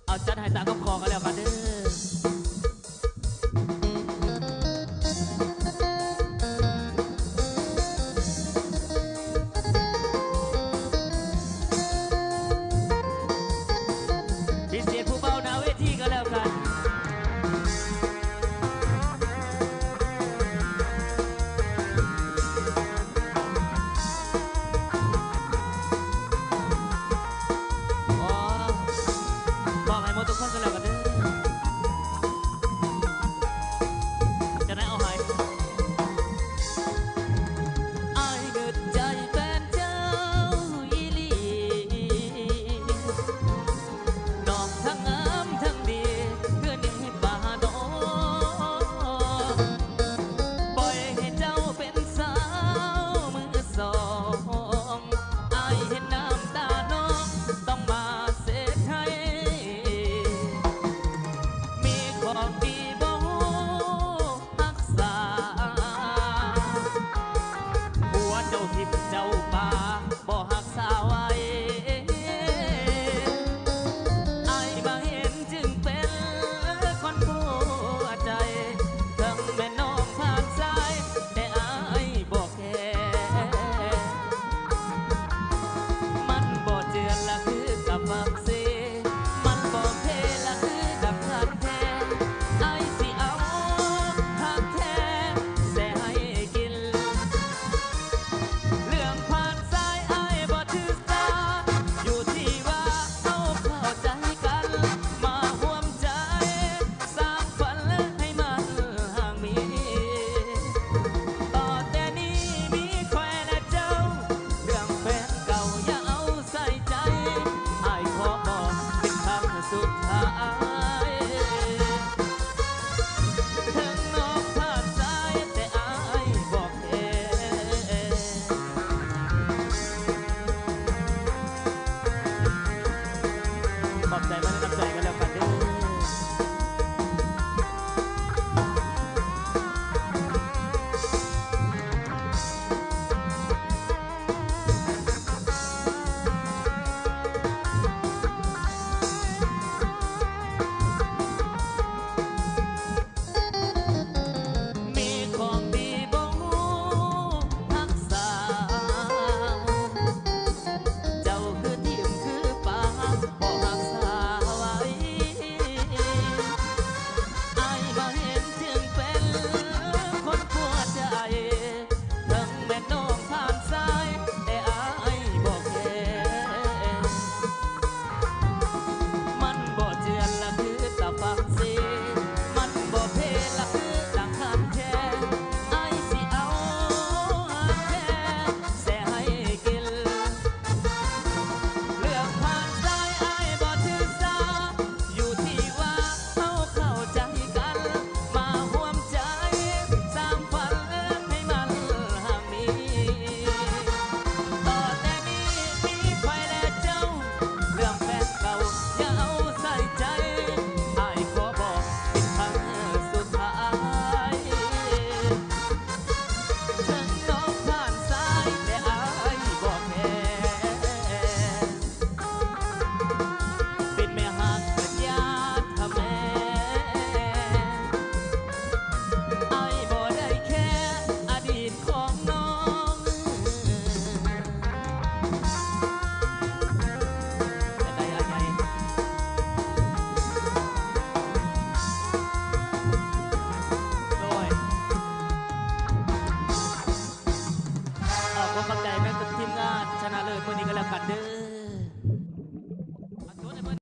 เอาจัดให้ตามคำขอกันแล้วกันเด้อพิเศษผู้เบาหน้าเวทีก็แล้วกันบอกให้หมดทุกคนก็แล้วกันเด้อจะได้เอาให้อายเกิดใจแฟนเจ้าอีหลีน้องทั้งงามทั้งดีเพื่อนให้ป่าดอกปล่อยให้เจ้าเป็นสาวมือสองอายเห็นน้ำตาน้องต้องมาเสียใจมีของดีบ่รักษาหัวเจ้าทิพย์เจ้าป่าบ่รักษาไว้อายมาเห็นจึงเป็นคนหัวใจทั้งแม่น้องผ่านสายแต่อายบ่แค่มันบ่เจือนละคือกับมักเสมันบ่เพละคือกับหักแท้อายสิเอาหักแท้แส่ให้กินเรื่องผ่านสายอายบ่ถือสาอยู่ที่ว่าเอาเข้าใจกันมาร่วมใจสร้างฝันให้มันห่างมีต่อแต่นี้มีใครและเจ้าเรื่องแฟนเก่าอย่าเอาใส่ใจอายขอบอกเป็นคำสุดท้ายถึงน้องผ่านสายแต่อายบอกเองขอบใจมาแนะนำใจกันแล้วกันเด้อมีของดีบ่รักษาเจ้าคือทิมคือป่าบ่รักษาไว้อายมาเห็นจึงเป็นคนปวดใจทั้งแม่น้องผ่านสายแต่อายบอกแค่มันบ่เจือนละคือตะฟังเสียมันบ่เพละคือดังคำแท้อายสิเอาหักแท้แส่ให้กินเรื่องผ่านสายอายบ่ถือสาอยู่ที่ว่าเอาเข้าใจกันมาร่วมใจสร้างฝันให้มันห่างมีต่อแต่นี้มีใครและเจ้าเรื่องแฟนเก่าอย่าเอาใส่ใจอายขอบอกเป็นครั้งสุดท้ายถึงน้องผ่านสายแต่อายบอกแค่เป็นแม่หักเป็นญาติทำแม่อายบ่ได้แค่อดีตของน้องแต่ได้อะไรโดยขอขอบใจแม่กับทีมงานชนะเลิศวันนี้ก็แล้วกันเด้อ